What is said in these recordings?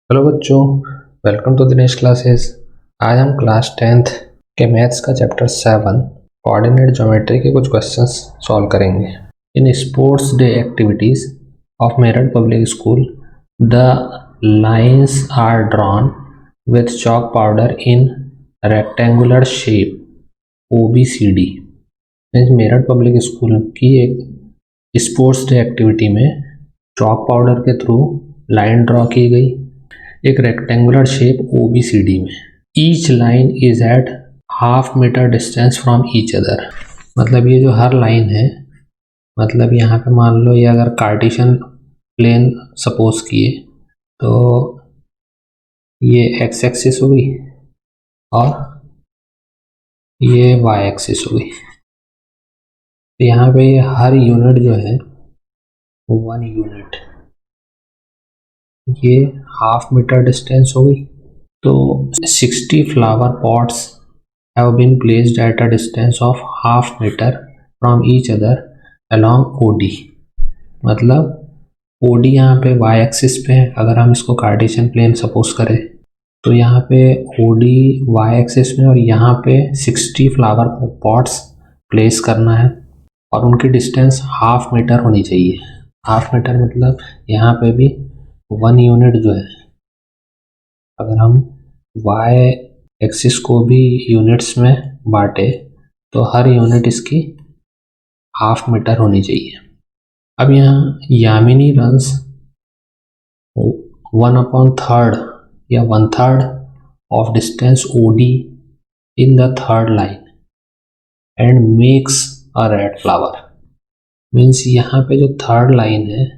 Hello बच्चों, welcome to Dinesh classes. आज हम क्लास 10th के मैथ्स का चैप्टर 7 कोऑर्डिनेट ज्योमेट्री के कुछ क्वेश्चंस सॉल्व करेंगे। In sports day activities of Meerut public school the lines are drawn with chalk powder in rectangular shape OBCD। Meerut public school की एक sports day activity में chalk powder के through line draw की गई एक रेक्टेंगुलर शेप OBCD में। Each line is at half metre distance from each other. मतलब ये जो हर लाइन है, मतलब यहाँ पे मान लो ये अगर कार्टेशियन प्लेन सपोज किए तो ये एक्स एक्सिस हो गई और ये वाई एक्सिस हो गई। तो यहाँ पे ये हर यूनिट जो है 1 यूनिट, ये हाफ मीटर डिस्टेंस हो गई। तो 60 flower pots have been placed at a distance of half metre from each other along OD। मतलब OD यहाँ पे वाई एक्सिस पे है। अगर हम इसको कार्टेशियन प्लेन सपोज करें तो यहाँ पे OD वाई एक्सिस में और यहाँ पे 60 फ्लावर पॉट्स प्लेस करना है और उनकी डिस्टेंस हाफ मीटर होनी चाहिए। हाफ मीटर मतलब यहाँ पे भी 1 यूनिट जो है, अगर हम वाई एक्सिस को भी यूनिट्स में बांटे तो हर यूनिट इसकी हाफ मीटर होनी चाहिए। अब यहाँ यामिनी रन्स 1/3 या 1/3 of distance OD in the third line and makes a red flower. Means यहाँ पे जो थर्ड लाइन है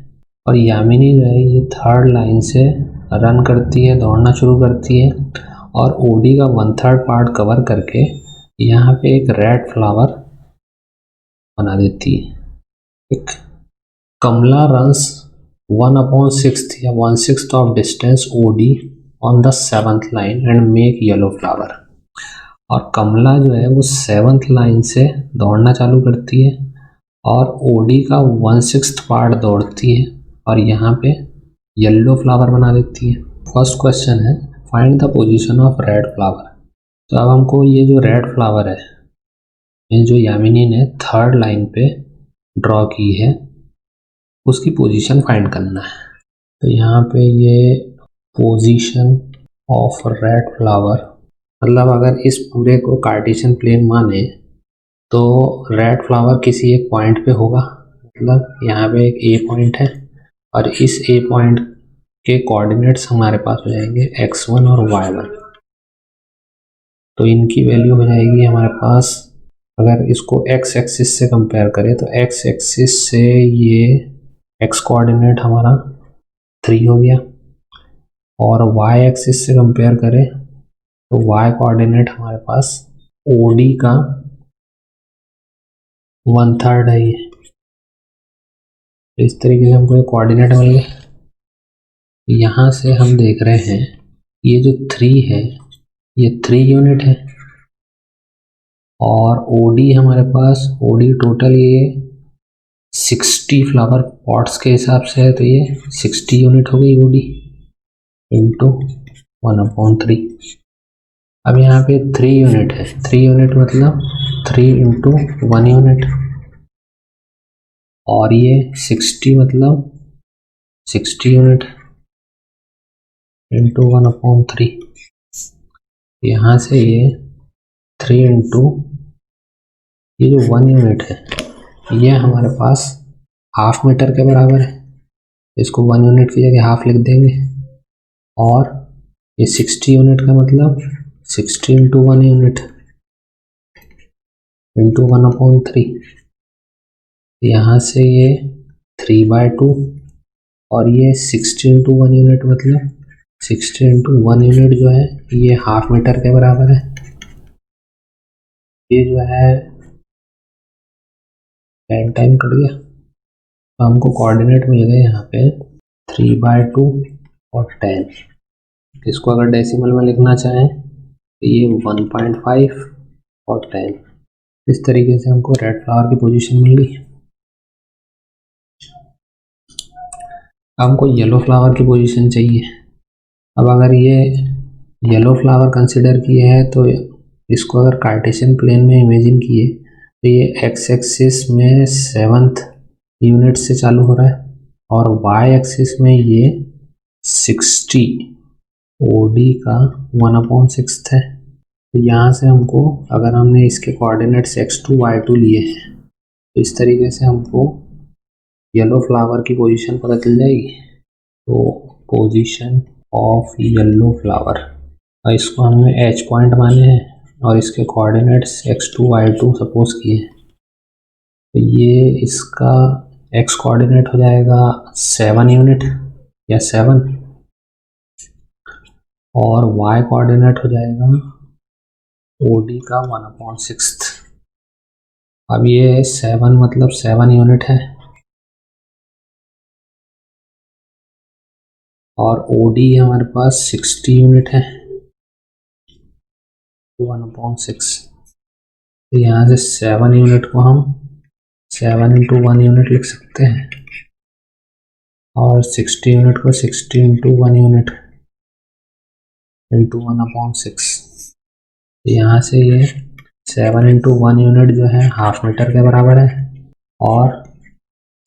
और यामिनी जो है ये थर्ड लाइन से रन करती है, दौड़ना शुरू करती है और OD का 1/3 पार्ट कवर करके यहाँ पे एक रेड फ्लावर बना देती है। एक कमला रन्स 1/6 या 1/6 of distance OD on the 7th line and make yellow flower. और कमला जो है वो 7th लाइन से दौड़ना चालू करती है और OD का 1/6 पार्ट दौड़ती है और यहाँ पे येलो फ्लावर बना देती है। फर्स्ट क्वेश्चन है find the position of red flower. तो अब हमको ये जो रेड फ्लावर है, ये जो यामिनी ने थर्ड लाइन पे ड्रॉ की है, उसकी पोजीशन फाइंड करना है। तो यहाँ पे ये पोजीशन ऑफ रेड फ्लावर, मतलब अगर इस पूरे को कार्टेशियन प्लेन माने तो रेड फ्लावर किसी एक पॉइंट पे होगा। मतलब यहाँ पे एक A पॉइंट है और इस A पॉइंट के कोऑर्डिनेट्स हमारे पास हो जाएंगे x1 और y1। तो इनकी वैल्यू हो जाएगी हमारे पास, अगर इसको x एक्सिस से कंपेयर करें तो x एक्सिस से ये x कोऑर्डिनेट हमारा 3 हो गया और y एक्सिस से कंपेयर करें तो y कोऑर्डिनेट हमारे पास OD का 1/3 है। ये इस तरीके से हमको ये कोऑर्डिनेट मिल गए। यहाँ से हम देख रहे हैं ये जो 3 है ये 3 यूनिट है और OD हमारे पास OD टोटल ये 60 फ्लावर पॉट्स के हिसाब से है तो ये 60 यूनिट हो गई OD इंटू 1/3। अब यहाँ पे 3 यूनिट है, 3 यूनिट मतलब 3 इंटू 1 यूनिट और ये 60 मतलब 60 यूनिट इंटू 1/3। यहाँ से ये 3 इंटू ये जो 1 यूनिट है ये हमारे पास हाफ मीटर के बराबर है। इसको 1 यूनिट की जगह हाफ लिख देंगे और ये 60 यूनिट का मतलब 60 इंटू 1 यूनिट इंटू 1/3। यहाँ से ये 3/2 और ये 60 इंटू 1 यूनिट मतलब 60 इंटू 1 यूनिट जो है ये हाफ मीटर के बराबर है। ये जो है 10 टाइम कट गया तो हमको कोऑर्डिनेट मिल गए यहाँ पे 3/2 और 10। इसको अगर डेसिमल में लिखना चाहें तो ये 1.5 और 10। इस तरीके से हमको रेड फ्लावर की पोजीशन मिल गई। हमको येलो फ्लावर की पोजीशन चाहिए। अब अगर ये येलो फ्लावर कंसिडर किए हैं तो इसको अगर कार्टेशियन प्लेन में इमेजिन किए तो ये एक्स एक्सिस में 7th यूनिट से चालू हो रहा है और वाई एक्सिस में ये 60 ओडी का 1/6 है। तो यहाँ से हमको अगर हमने इसके कोऑर्डिनेट्स x2 y2 लिए हैं तो इस तरीके से हमको येलो फ्लावर की पोजीशन पता चल जाएगी। तो पोजीशन ऑफ येलो फ्लावर, और इसको हमने h पॉइंट माने हैं और इसके कोऑर्डिनेट्स x2 y2 सपोज किए हैं। तो ये इसका x कोऑर्डिनेट हो जाएगा 7 यूनिट या 7 और y कोऑर्डिनेट हो जाएगा OD का 1/6। अब ये 7 मतलब 7 यूनिट है और OD हमारे पास 60 यूनिट है 1/6। तो यहाँ से 7 यूनिट को हम 7 × 1 यूनिट लिख सकते हैं और 60 यूनिट को 60 × 1 यूनिट इंटू 1/6। यहाँ से ये 7 × 1 यूनिट जो है ½ मीटर के बराबर है और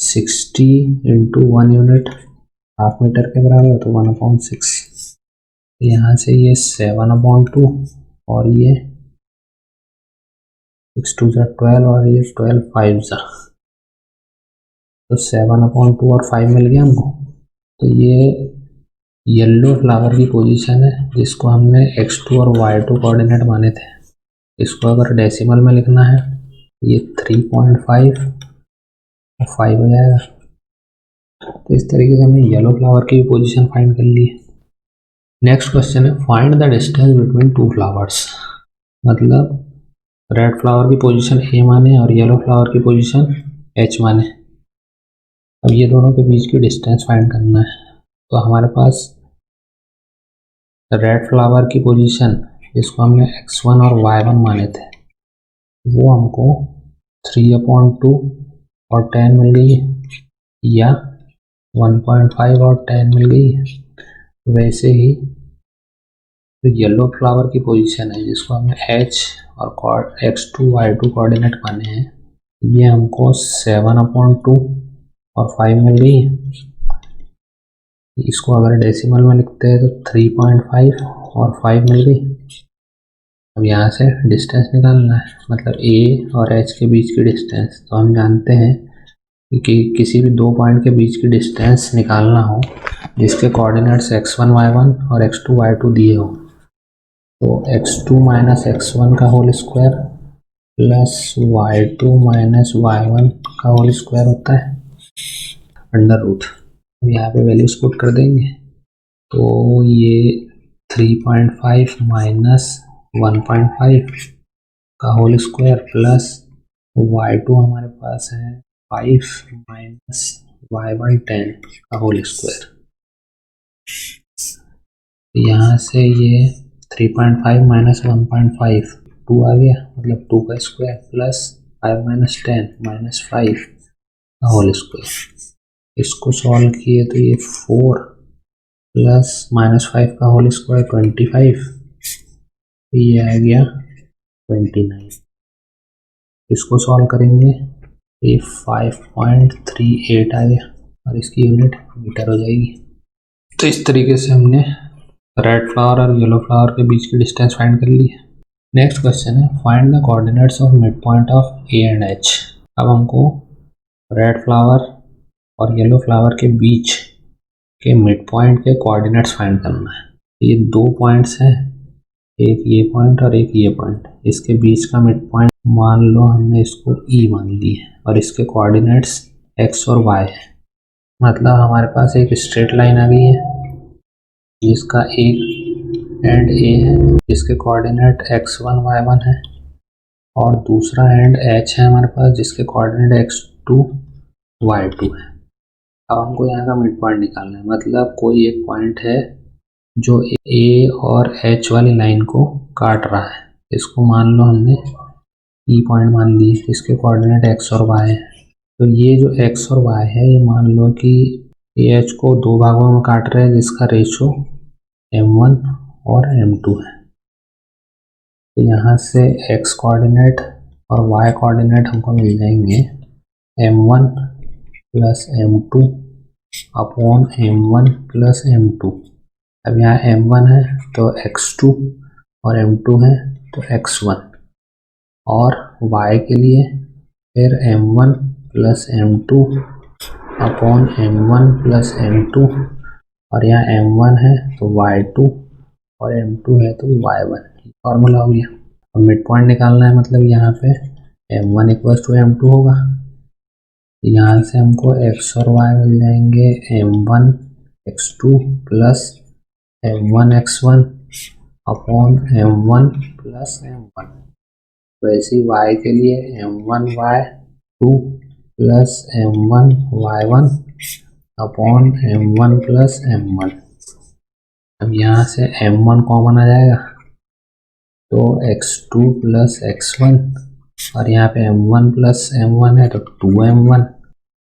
60 × 1 यूनिट ½ मीटर के बराबर है तो 1/6। यहाँ से ये 7/2 और ये 6 2 12 और ये 12 5 तो 7/2 और 5 मिल गया हमको। तो ये येलो फ्लावर की पोजीशन है जिसको हमने x2 और y2 कोऑर्डिनेट माने थे। इसको अगर डेसिमल में लिखना है ये 3.5 और 5 हो जाएगा। तो इस तरीके से हमने येलो फ्लावर की पोजीशन फाइंड कर ली है। नेक्स्ट क्वेश्चन है find the distance between two flowers. मतलब रेड फ्लावर की पोजीशन A माने और येलो फ्लावर की पोजीशन H माने। अब ये दोनों के बीच की डिस्टेंस फाइंड करना है। तो हमारे पास रेड फ्लावर की पोजीशन जिसको हमने x1 और y1 माने थे वो हमको 3/2 और 10 मिल गई है या 1.5 और 10 मिल गई है। वैसे ही तो येलो फ्लावर की पोजीशन है जिसको हमने h और x2 y2 कोऑर्डिनेट माने हैं ये हमको 7/2 और 5 मिल गई है। इसको अगर डेसिमल में लिखते हैं तो 3.5 और 5 मिल गई। अब यहाँ से डिस्टेंस निकालना है मतलब A और H के बीच की डिस्टेंस। तो हम जानते हैं कि किसी भी दो पॉइंट के बीच की डिस्टेंस निकालना हो जिसके कोऑर्डिनेट्स x1 y1 और x2 y2 दिए हो तो x2 - x1 का whole square plus y2 - y1 का होल स्क्वायर होता है अंडर रूट। यहाँ पे वैल्यूज पुट कर देंगे तो ये 3.5 माइनस 1.5 का होल स्क्वायर प्लस y2 हमारे पास है 5 माइनस y1 10 का होल स्क्वायर। यहाँ से ये 3.5 माइनस 1.5 2 आ गया मतलब 2 का स्क्वायर प्लस 5 - 10 - 5 का होल स्क्वायर। इसको सॉल्व किए तो ये 4 प्लस -5 का होल स्क्वायर 25 ये आ गया 29। इसको सॉल्व करेंगे ये 5.38 आ गया और इसकी यूनिट मीटर हो जाएगी। तो इस तरीके से हमने रेड फ्लावर और येलो फ्लावर के बीच की डिस्टेंस फाइंड कर ली है। नेक्स्ट क्वेश्चन है find the coordinates of mid point of A and H। अब हमको रेड फ्लावर और येलो फ्लावर के बीच के मिड पॉइंट के कोऑर्डिनेट्स फाइंड करना है। ये दो पॉइंट्स हैं एक ये पॉइंट और एक ये पॉइंट। इसके बीच का मिड पॉइंट मान लो हमने इसको E मान ली है और इसके कोऑर्डिनेट्स x और y है। मतलब हमारे पास एक स्ट्रेट लाइन आ गई है जिसका एक एंड A है जिसके कोऑर्डिनेट x1 y1 है और दूसरा एंड H है हमारे पास जिसके कोऑर्डिनेट x2 y2 है। अब हमको यहाँ का मिड पॉइंट निकालना है। मतलब कोई एक पॉइंट है जो A और H वाली लाइन को काट रहा है। इसको मान लो हमने E पॉइंट मान ली। इसके कोऑर्डिनेट x और y है। तो ये जो x और y है ये मान लो कि AH को दो भागों में काट रहे हैं जिसका रेशो M1 और M2 है। तो यहाँ से x कोऑर्डिनेट और y कोऑर्डिनेट हमको मिल जाएंगे M1 plus M2 upon M1 plus M2। अब यहाँ M1 है तो x2 और M2 है तो x1, और y के लिए फिर M1 plus M2 upon M1 plus M2, और यहाँ M1 है तो y2 और M2 है तो y1। फॉर्मूला हो गया। अब मिड पॉइंट निकालना है, मतलब यहाँ पे M1 इक्वल्स टू M2 होगा। यहाँ से हमको x और y मिल जाएंगे M1 x2 plus M1 x1 upon M1 plus M1। वैसे ही y के लिए M1 y2 plus M1 y1 upon M1 plus M1। अब यहाँ से M1 कॉमन आ जाएगा तो x2 प्लस x1, और यहाँ पे M1 प्लस M1 है तो 2M1,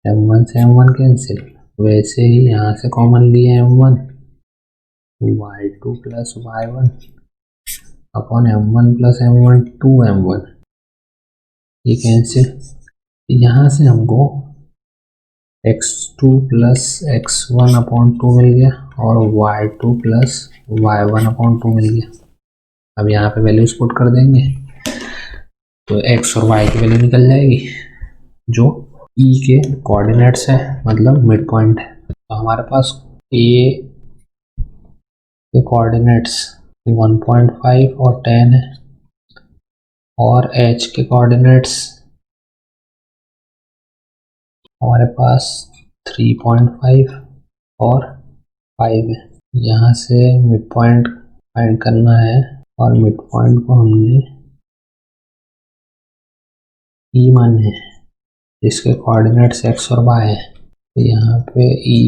M1 से M1 कैंसिल। वैसे ही यहाँ से कॉमन लिए M1, y2 plus y1 upon M1 plus M1 2M1, ये कैंसिल। यहाँ से हमको x2 प्लस x1 अपॉन 2 मिल गया और y2 प्लस y1 अपॉन 2 मिल गया। अब यहाँ पे वैल्यूज पुट कर देंगे तो x और y की वैल्यू निकल जाएगी जो E के कोऑर्डिनेट्स है, मतलब मिड पॉइंट है। तो हमारे पास A के कोऑर्डिनेट्स 1.5 और 10 है, और H के कोऑर्डिनेट्स हमारे पास 3.5 और 5 है। यहाँ से मिड पॉइंट फाइंड करना है, और मिड पॉइंट को हमने E माने है, इसके कोऑर्डिनेट्स x और y है। तो यहाँ पे E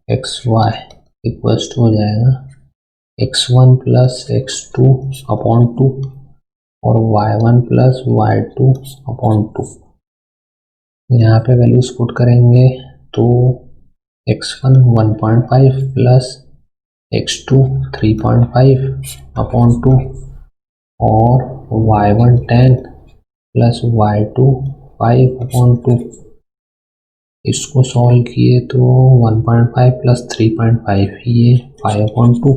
x y equals to हो जाएगा x1 प्लस x2 अपॉन 2 और y1 प्लस y2 अपॉन 2। यहाँ पे वैल्यूज पुट करेंगे तो x1 1.5 प्लस x2 3.5 अपॉन 2 और y1 10 प्लस y2 5 अपॉन 2। इसको सॉल्व किए तो 1.5 प्लस 3.5 ये 5 अपॉन 2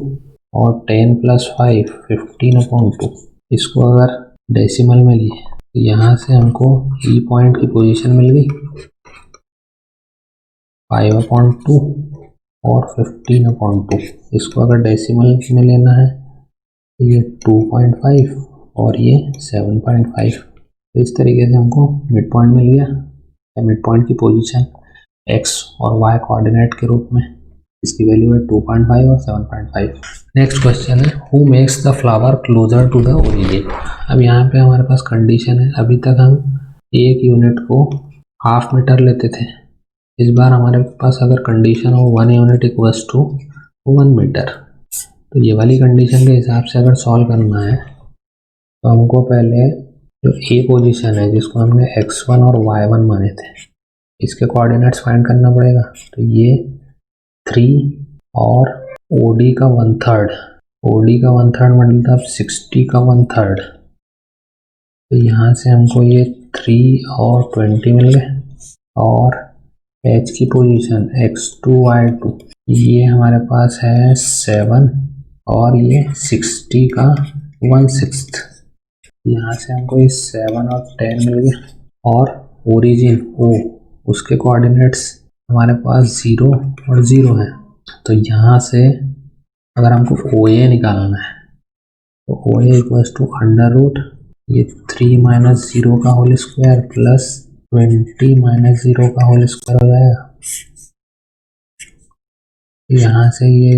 और 10 प्लस 5 15 अपॉन 2। इसको अगर डेसिमल में लिए तो यहाँ से हमको ई पॉइंट की पोजीशन मिल गई 5 अपॉन 2 और 15 अपॉन 2। इसको अगर डेसिमल में लेना है तो ये 2.5 और ये 7.5। तो इस तरीके से हमको मिड पॉइंट मिल गया। मिड पॉइंट की पोजीशन x और y कोऑर्डिनेट के रूप में, इसकी वैल्यू है 2.5 और 7.5। नेक्स्ट क्वेश्चन है who makes the flower closer to the origin. अब यहाँ पे हमारे पास कंडीशन है, अभी तक हम एक यूनिट को हाफ मीटर लेते थे, इस बार हमारे पास अगर कंडीशन हो 1 यूनिट इक्वल्स टू 1 मीटर। तो ये वाली कंडीशन के हिसाब से अगर सॉल्व करना है तो हमको पहले जो ए पोजीशन है जिसको हमने x1 और y1 माने थे, इसके कोऑर्डिनेट्स फाइंड करना पड़ेगा। तो ये 3 और OD का 1/3, OD का 1/3 मतलब 60 का 1/3। तो यहाँ से हमको ये 3 और 20 मिल गए, और H की पोजीशन x2 y2 ये हमारे पास है 7 और ये 60 का 1/6। यहाँ से हमको ये 7 और 10 मिल गया, और ओरिजिन O उसके कोऑर्डिनेट्स हमारे पास 0 और 0 है। तो यहाँ से अगर हमको OA निकालना है तो OA equals to under root ये 3 माइनस 0 का होल स्क्वायर प्लस 20 माइनस 0 का होल स्क्वायर हो जाएगा। यहाँ से ये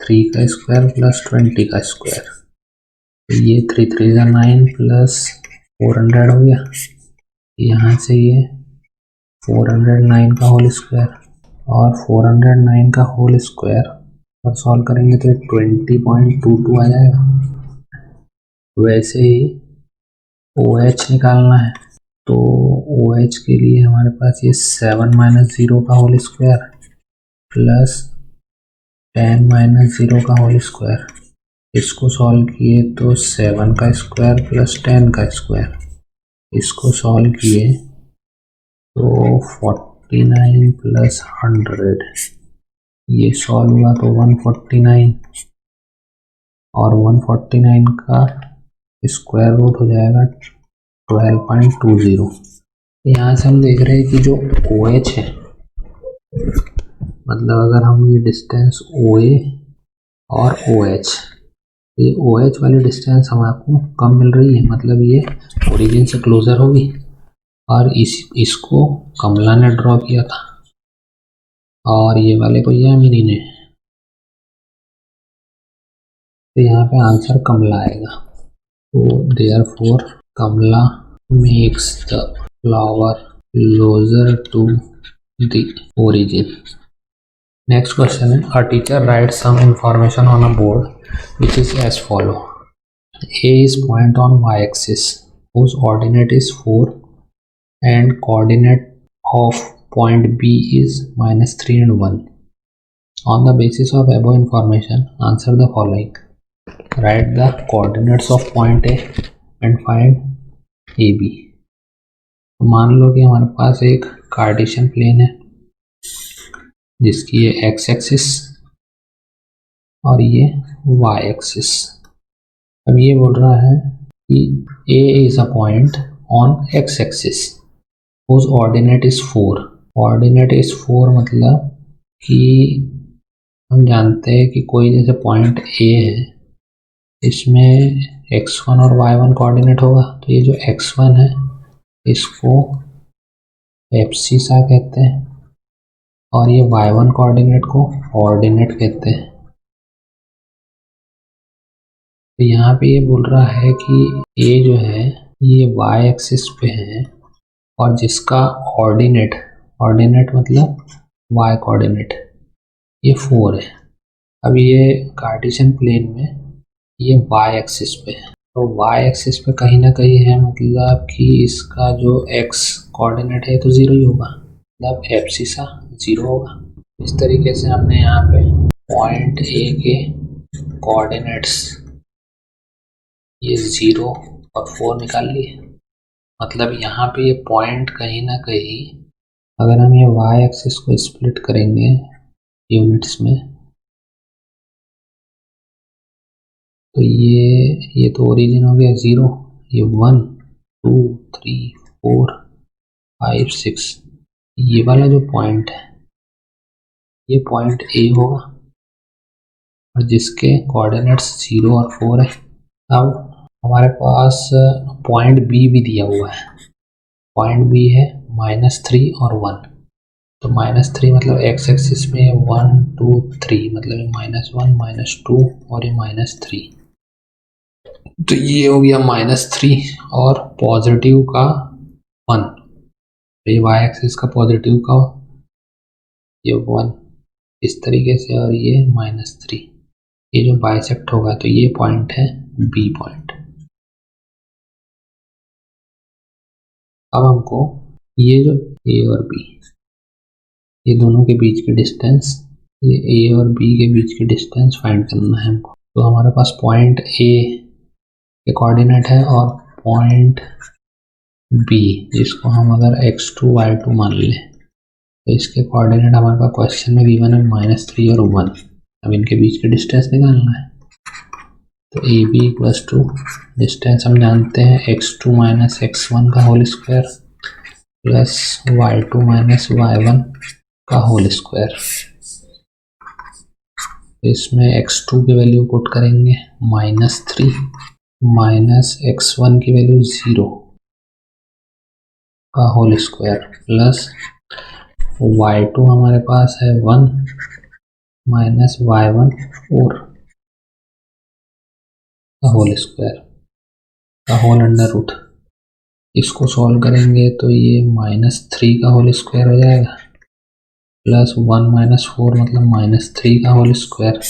3 का स्क्वायर प्लस 20 का स्क्वायर, ये 3 3 9 प्लस 400 हो गया। यहाँ से ये 409 का होल स्क्वायर और 409 का होल स्क्वायर और सॉल्व करेंगे तो 20.22 आ जाएगा। वैसे ही OH निकालना है तो OH के लिए हमारे पास ये 7 माइनस 0 का होल स्क्वायर प्लस 10 माइनस 0 का होल स्क्वायर, इसको सॉल्व किए तो 7 का स्क्वायर प्लस 10 का स्क्वायर, इसको सॉल्व किए तो 49 प्लस 100, ये सॉल्व हुआ तो 149 और 149 का स्क्वायर रूट हो जाएगा 12.20। यहाँ से हम देख रहे हैं कि जो OH है, मतलब अगर हम ये डिस्टेंस OA और OH, ये OH वाली डिस्टेंस हमारे कम मिल रही है, मतलब ये ओरिजिन से क्लोजर होगी, और इसको कमला ने ड्रॉ किया था और ये वाले को यामिनी ने, तो यहाँ पे आंसर कमला आएगा। तो therefore Kamala makes the flower closer to the origin. Next question is, a teacher writes some information on a board which is as follow. A is point on y-axis whose ordinate is 4 and coordinate of point B is -3 and 1. On the basis of above information, answer the following. Write the coordinates of point A and find AB. मान लो कि हमारे पास एक Cartesian plane है जिसकी ये x axis और ये Y axis. अब ये बोल रहा है कि A is a point on x axis whose ordinate is 4। Ordinate is 4 मतलब कि हम जानते हैं कि कोई जैसे पॉइंट A है, इसमें x1 और y1 कोऑर्डिनेट होगा, तो ये जो x1 है इसको एब्सिसा कहते हैं और ये y1 कोऑर्डिनेट को ऑर्डिनेट कहते हैं। तो यहाँ पे ये बोल रहा है कि A जो है ये y एक्सिस पे है और जिसका ऑर्डिनेट, ऑर्डिनेट मतलब y कोऑर्डिनेट, ये 4 है। अब ये कार्टेशियन प्लेन में ये y एक्सिस पे है, तो y एक्सिस पे कहीं ना कहीं है, मतलब कि इसका जो x कोऑर्डिनेट है तो 0 ही होगा, मतलब एब्सिसा 0 होगा। इस तरीके से हमने यहाँ पे पॉइंट A के कोऑर्डिनेट्स ये 0 और 4 निकाल लिए। मतलब यहाँ पे ये पॉइंट कहीं ना कहीं, अगर हम ये y एक्सिस को स्प्लिट करेंगे यूनिट्स में, तो ये तो ओरिजिन हो गया 0, ये 1 2 3 4 5 6, ये वाला जो पॉइंट है ये पॉइंट A होगा और जिसके कोऑर्डिनेट्स 0 और 4 है। अब हमारे पास पॉइंट B भी दिया हुआ है, पॉइंट B है -3 और 1, तो -3 मतलब x एक्सिस में 1 2 3, मतलब ये -1 -2 और ये -3, तो ये हो गया -3 और पॉजिटिव का 1, तो ये y एक्सिस का पॉजिटिव का ये 1 इस तरीके से, और ये -3, ये जो बाइसेक्ट होगा तो ये पॉइंट है B पॉइंट। अब हमको ये जो A और B, ये दोनों के बीच की डिस्टेंस, ये A और B के बीच की डिस्टेंस फाइंड करना है हमको। तो हमारे पास पॉइंट A के कोऑर्डिनेट है और पॉइंट B जिसको हम अगर x2 y2 मान लें, तो इसके कोऑर्डिनेट हमारे पास क्वेश्चन में गिवन है -3 और 1। अब इनके बीच की डिस्टेंस निकालना है, तो AB इक्वल्स टू डिस्टेंस हम जानते हैं x2 माइनस x1 का whole square plus y2 minus y1 का होल स्क्वायर। इसमें x2 की वैल्यू पुट करेंगे -3 माइनस x1 की वैल्यू 0 का होल स्क्वायर प्लस y2 हमारे पास है 1 माइनस y1 4 का होल स्क्वायर का होल अंडर रूट। इसको सॉल्व करेंगे तो ये -3 का होल स्क्वायर हो जाएगा प्लस 1 माइनस 4 मतलब -3 का होल स्क्वायर,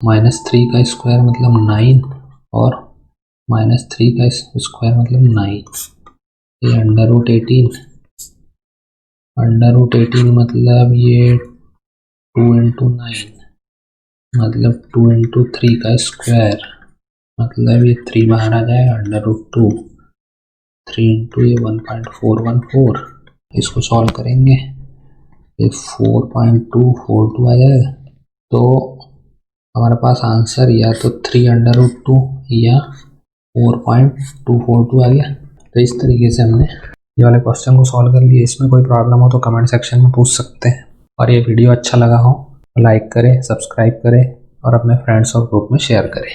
-3 का स्क्वायर मतलब 9 और -3 का स्क्वायर मतलब 9, ये अंडर रूट 18, अंडर रूट 18 मतलब ये 2 × 9 मतलब 2 इंटू 3 का स्क्वायर, मतलब ये 3 बाहर आ जाएगा, √2, 3 इंटू ये 1.414, इसको सॉल्व करेंगे ये 4.242 आ जाएगा। तो हमारे पास आंसर या तो 3√2 या 4.242 आ गया। तो इस तरीके से हमने ये वाले क्वेश्चन को सॉल्व कर लिया। इसमें कोई प्रॉब्लम हो तो कमेंट सेक्शन में पूछ सकते हैं। और ये वीडियो अच्छा लगा हो तो लाइक करें, सब्सक्राइब करें और अपने फ्रेंड्स और ग्रुप में शेयर करें।